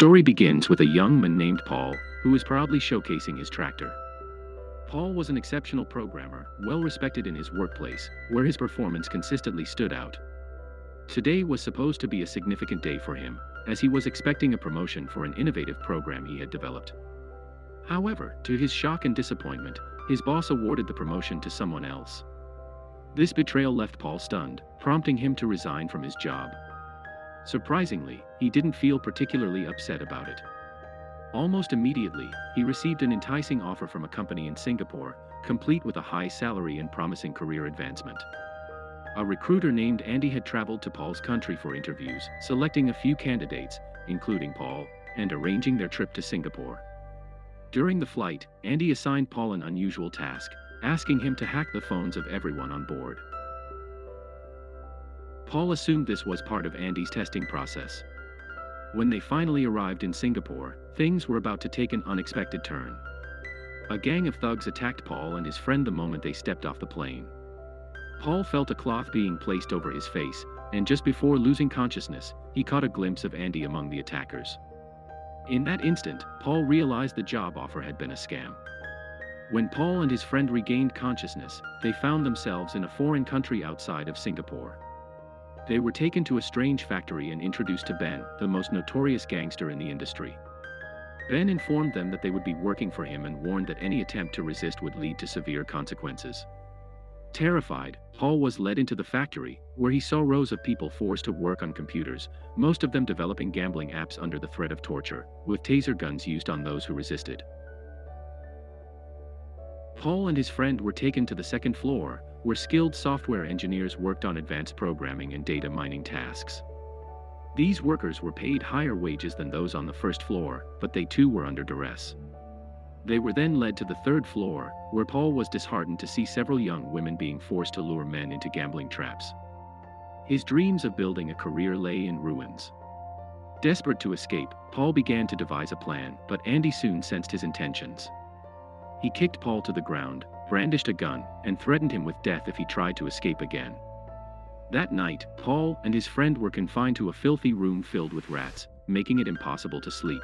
story begins with a young man named Paul, who is proudly showcasing his tractor. Paul was an exceptional programmer, well respected in his workplace, where his performance consistently stood out. Today was supposed to be a significant day for him, as he was expecting a promotion for an innovative program he had developed. However, to his shock and disappointment, his boss awarded the promotion to someone else. This betrayal left Paul stunned, prompting him to resign from his job. Surprisingly, he didn't feel particularly upset about it. Almost immediately, he received an enticing offer from a company in Singapore, complete with a high salary and promising career advancement. A recruiter named Andy had traveled to Paul's country for interviews, selecting a few candidates, including Paul, and arranging their trip to Singapore. During the flight, Andy assigned Paul an unusual task, asking him to hack the phones of everyone on board. Paul assumed this was part of Andy's testing process. When they finally arrived in Singapore, things were about to take an unexpected turn. A gang of thugs attacked Paul and his friend the moment they stepped off the plane. Paul felt a cloth being placed over his face, and just before losing consciousness, he caught a glimpse of Andy among the attackers. In that instant, Paul realized the job offer had been a scam. When Paul and his friend regained consciousness, they found themselves in a foreign country outside of Singapore. They were taken to a strange factory and introduced to Ben, the most notorious gangster in the industry. Ben informed them that they would be working for him and warned that any attempt to resist would lead to severe consequences. Terrified, Paul was led into the factory, where he saw rows of people forced to work on computers, most of them developing gambling apps under the threat of torture, with taser guns used on those who resisted. Paul and his friend were taken to the second floor, where skilled software engineers worked on advanced programming and data mining tasks. These workers were paid higher wages than those on the first floor, but they too were under duress. They were then led to the third floor, where Paul was disheartened to see several young women being forced to lure men into gambling traps. His dreams of building a career lay in ruins. Desperate to escape, Paul began to devise a plan, but Andy soon sensed his intentions. He kicked Paul to the ground, brandished a gun, and threatened him with death if he tried to escape again. That night, Paul and his friend were confined to a filthy room filled with rats, making it impossible to sleep.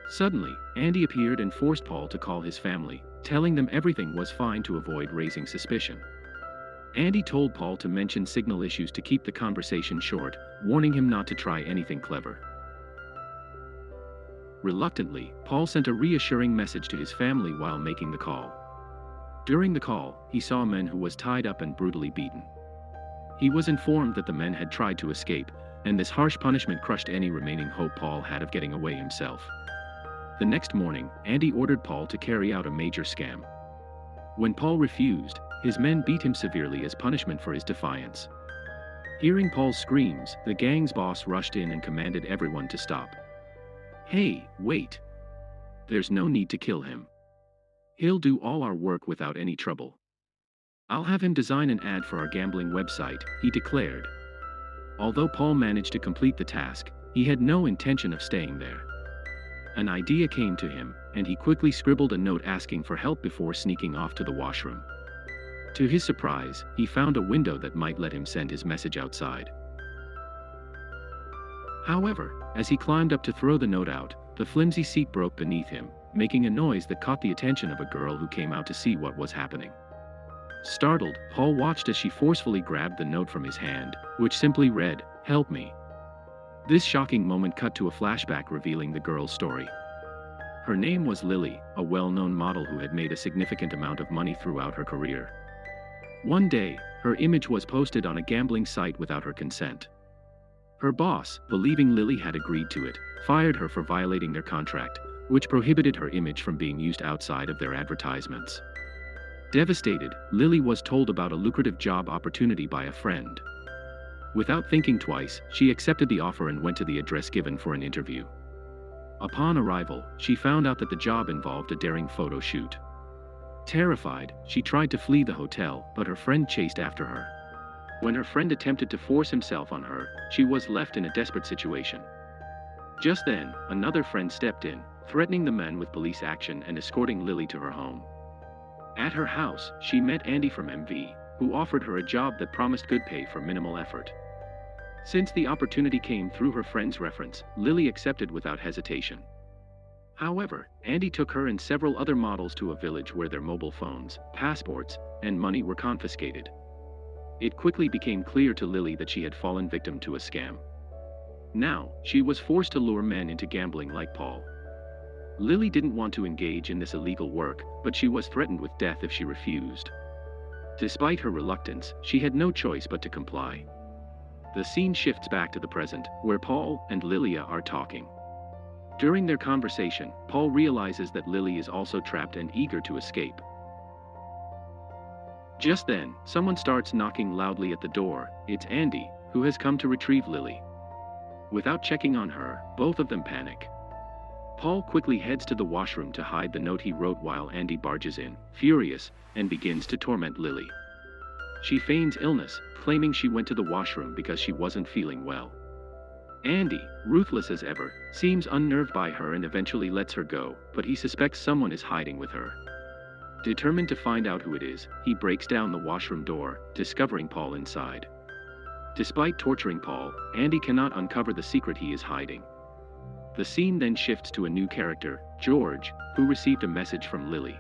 Suddenly, Andy appeared and forced Paul to call his family, telling them everything was fine to avoid raising suspicion. Andy told Paul to mention signal issues to keep the conversation short, warning him not to try anything clever. Reluctantly, Paul sent a reassuring message to his family while making the call. During the call, he saw a man who was tied up and brutally beaten. He was informed that the men had tried to escape, and this harsh punishment crushed any remaining hope Paul had of getting away himself. The next morning, Andy ordered Paul to carry out a major scam. When Paul refused, his men beat him severely as punishment for his defiance. Hearing Paul's screams, the gang's boss rushed in and commanded everyone to stop. "Hey, wait! There's no need to kill him. He'll do all our work without any trouble. I'll have him design an ad for our gambling website," he declared. Although Paul managed to complete the task, he had no intention of staying there. An idea came to him, and he quickly scribbled a note asking for help before sneaking off to the washroom. To his surprise, he found a window that might let him send his message outside. However, as he climbed up to throw the note out, the flimsy seat broke beneath him, making a noise that caught the attention of a girl who came out to see what was happening. Startled, Paul watched as she forcefully grabbed the note from his hand, which simply read, "Help me." This shocking moment cut to a flashback revealing the girl's story. Her name was Lily, a well-known model who had made a significant amount of money throughout her career. One day, her image was posted on a gambling site without her consent. Her boss, believing Lily had agreed to it, fired her for violating their contract, which prohibited her image from being used outside of their advertisements. Devastated, Lily was told about a lucrative job opportunity by a friend. Without thinking twice, she accepted the offer and went to the address given for an interview. Upon arrival, she found out that the job involved a daring photo shoot. Terrified, she tried to flee the hotel, but her friend chased after her. When her friend attempted to force himself on her, she was left in a desperate situation. Just then, another friend stepped in, threatening the men with police action and escorting Lily to her home. At her house, she met Andy from MV, who offered her a job that promised good pay for minimal effort. Since the opportunity came through her friend's reference, Lily accepted without hesitation. However, Andy took her and several other models to a village where their mobile phones, passports, and money were confiscated. It quickly became clear to Lily that she had fallen victim to a scam. Now, she was forced to lure men into gambling like Paul. Lily didn't want to engage in this illegal work, but she was threatened with death if she refused. Despite her reluctance, she had no choice but to comply. The scene shifts back to the present, where Paul and Lilia are talking. During their conversation, Paul realizes that Lily is also trapped and eager to escape. Just then, someone starts knocking loudly at the door. It's Andy, who has come to retrieve Lily. Without checking on her, both of them panic. Paul quickly heads to the washroom to hide the note he wrote while Andy barges in, furious, and begins to torment Lily. She feigns illness, claiming she went to the washroom because she wasn't feeling well. Andy, ruthless as ever, seems unnerved by her and eventually lets her go, but he suspects someone is hiding with her. Determined to find out who it is, he breaks down the washroom door, discovering Paul inside. Despite torturing Paul, Andy cannot uncover the secret he is hiding. The scene then shifts to a new character, George, who received a message from Lily.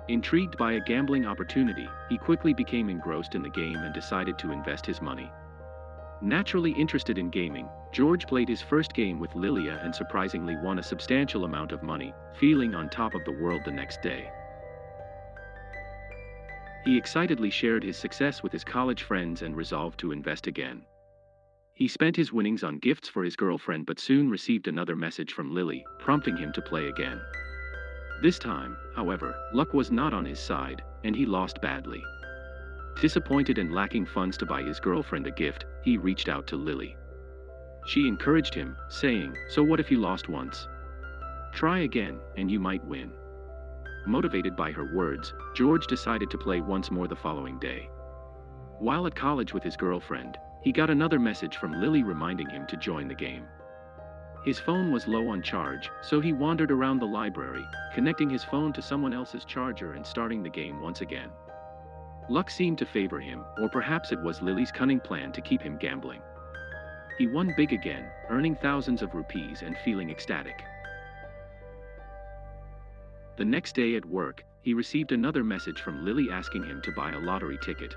Intrigued by a gambling opportunity, he quickly became engrossed in the game and decided to invest his money. Naturally interested in gaming, George played his first game with Lilia and surprisingly won a substantial amount of money, feeling on top of the world the next day. He excitedly shared his success with his college friends and resolved to invest again. He spent his winnings on gifts for his girlfriend but soon received another message from Lily, prompting him to play again. This time, however, luck was not on his side, and he lost badly. Disappointed and lacking funds to buy his girlfriend a gift, he reached out to Lily. She encouraged him, saying, "So what if you lost once? Try again, and you might win." Motivated by her words, George decided to play once more the following day. While at college with his girlfriend, he got another message from Lily reminding him to join the game. His phone was low on charge, so he wandered around the library, connecting his phone to someone else's charger and starting the game once again. Luck seemed to favor him, or perhaps it was Lily's cunning plan to keep him gambling. He won big again, earning thousands of rupees and feeling ecstatic. The next day at work, he received another message from Lily asking him to buy a lottery ticket.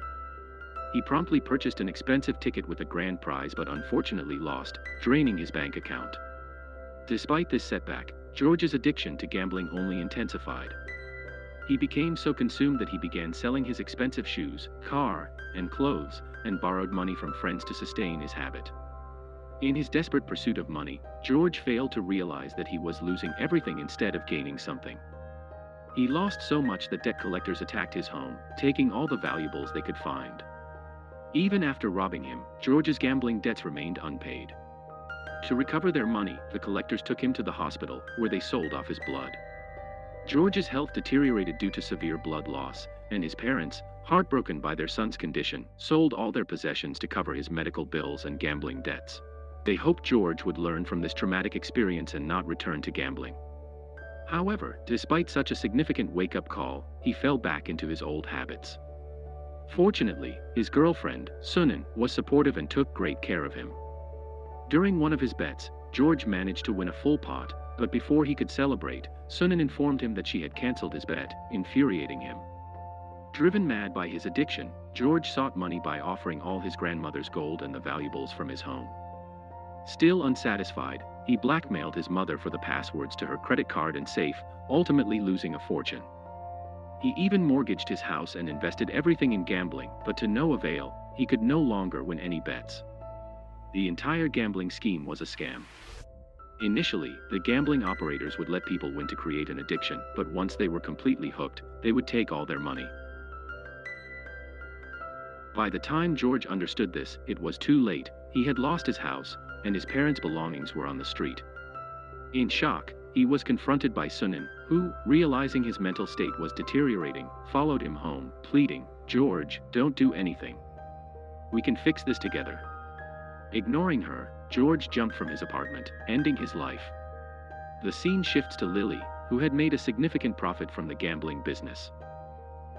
He promptly purchased an expensive ticket with a grand prize but unfortunately lost, draining his bank account. Despite this setback, George's addiction to gambling only intensified. He became so consumed that he began selling his expensive shoes, car, and clothes, and borrowed money from friends to sustain his habit. In his desperate pursuit of money, George failed to realize that he was losing everything instead of gaining something. He lost so much that debt collectors attacked his home, taking all the valuables they could find. Even after robbing him, George's gambling debts remained unpaid. To recover their money, the collectors took him to the hospital, where they sold off his blood. George's health deteriorated due to severe blood loss, and his parents, heartbroken by their son's condition, sold all their possessions to cover his medical bills and gambling debts. They hoped George would learn from this traumatic experience and not return to gambling. However, despite such a significant wake-up call, he fell back into his old habits. Fortunately, his girlfriend, Sannu, was supportive and took great care of him. During one of his bets, George managed to win a full pot, but before he could celebrate, Sannu informed him that she had cancelled his bet, infuriating him. Driven mad by his addiction, George sought money by offering all his grandmother's gold and the valuables from his home. Still unsatisfied, he blackmailed his mother for the passwords to her credit card and safe, ultimately losing a fortune. He even mortgaged his house and invested everything in gambling, but to no avail. He could no longer win any bets. The entire gambling scheme was a scam. Initially, the gambling operators would let people win to create an addiction, but once they were completely hooked, they would take all their money. By the time George understood this, it was too late. He had lost his house, and his parents' belongings were on the street. In shock, he was confronted by Sannu, who, realizing his mental state was deteriorating, followed him home, pleading, "George, don't do anything. We can fix this together." Ignoring her, George jumped from his apartment, ending his life. The scene shifts to Lily, who had made a significant profit from the gambling business.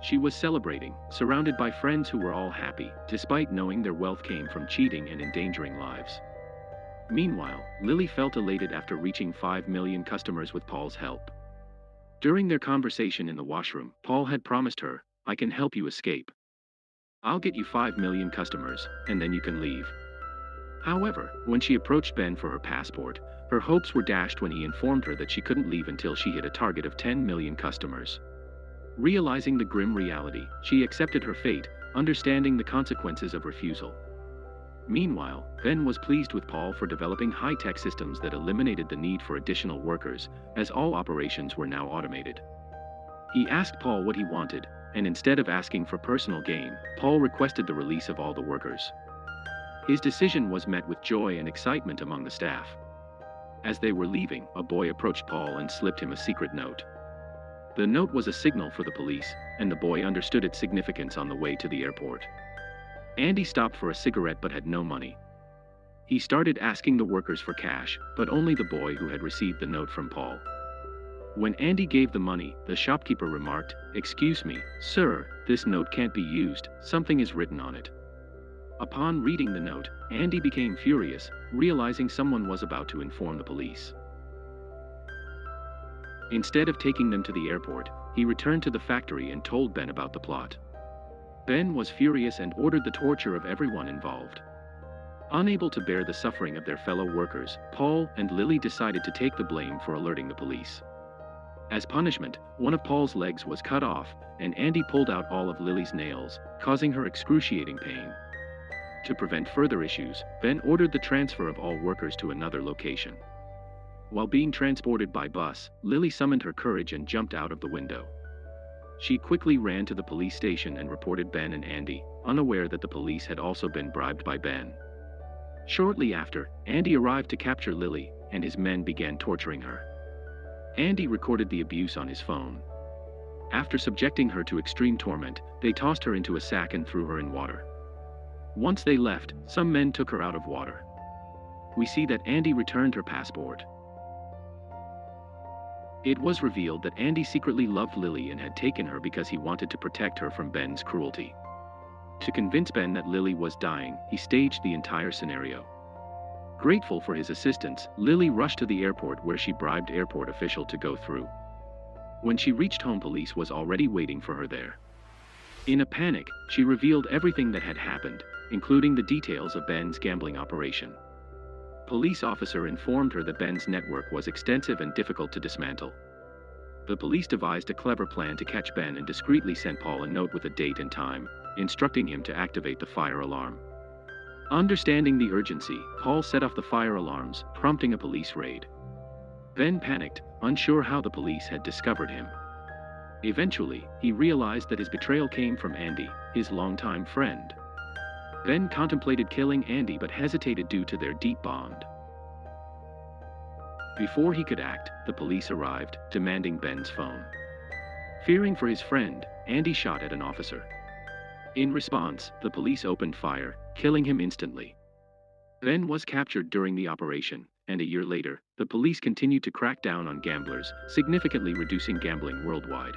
She was celebrating, surrounded by friends who were all happy, despite knowing their wealth came from cheating and endangering lives. Meanwhile, Lily felt elated after reaching 5 million customers with Paul's help. During their conversation in the washroom, Paul had promised her, "I can help you escape. I'll get you 5 million customers, and then you can leave." However, when she approached Ben for her passport, her hopes were dashed when he informed her that she couldn't leave until she hit a target of 10 million customers. Realizing the grim reality, she accepted her fate, understanding the consequences of refusal. Meanwhile, Ben was pleased with Paul for developing high-tech systems that eliminated the need for additional workers, as all operations were now automated. He asked Paul what he wanted, and instead of asking for personal gain, Paul requested the release of all the workers. His decision was met with joy and excitement among the staff. As they were leaving, a boy approached Paul and slipped him a secret note. The note was a signal for the police, and the boy understood its significance on the way to the airport. Andy stopped for a cigarette but had no money. He started asking the workers for cash, but only the boy who had received the note from Paul. When Andy gave the money, the shopkeeper remarked, "Excuse me, sir, this note can't be used, something is written on it." Upon reading the note, Andy became furious, realizing someone was about to inform the police. Instead of taking them to the airport, he returned to the factory and told Ben about the plot. Ben was furious and ordered the torture of everyone involved. Unable to bear the suffering of their fellow workers, Paul and Lily decided to take the blame for alerting the police. As punishment, one of Paul's legs was cut off, and Andy pulled out all of Lily's nails, causing her excruciating pain. To prevent further issues, Ben ordered the transfer of all workers to another location. While being transported by bus, Lily summoned her courage and jumped out of the window. She quickly ran to the police station and reported Ben and Andy, unaware that the police had also been bribed by Ben. Shortly after, Andy arrived to capture Lily, and his men began torturing her. Andy recorded the abuse on his phone. After subjecting her to extreme torment, they tossed her into a sack and threw her in water. Once they left, some men took her out of water. We see that Andy returned her passport. It was revealed that Andy secretly loved Lily and had taken her because he wanted to protect her from Ben's cruelty. To convince Ben that Lily was dying, he staged the entire scenario. Grateful for his assistance, Lily rushed to the airport where she bribed airport official to go through. When she reached home, police was already waiting for her there. In a panic, she revealed everything that had happened, including the details of Ben's gambling operation. Police officer informed her that Ben's network was extensive and difficult to dismantle. The police devised a clever plan to catch Ben and discreetly sent Paul a note with a date and time, instructing him to activate the fire alarm. Understanding the urgency, Paul set off the fire alarms, prompting a police raid. Ben panicked, unsure how the police had discovered him. Eventually, he realized that his betrayal came from Andy, his longtime friend. Ben contemplated killing Andy but hesitated due to their deep bond. Before he could act, the police arrived, demanding Ben's phone. Fearing for his friend, Andy shot at an officer. In response, the police opened fire, killing him instantly. Ben was captured during the operation, and a year later, the police continued to crack down on gamblers, significantly reducing gambling worldwide.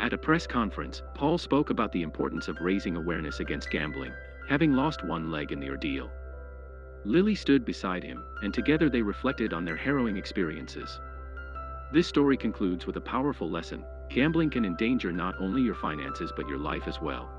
At a press conference, Paul spoke about the importance of raising awareness against gambling, having lost one leg in the ordeal. Lily stood beside him, and together they reflected on their harrowing experiences. This story concludes with a powerful lesson: gambling can endanger not only your finances but your life as well.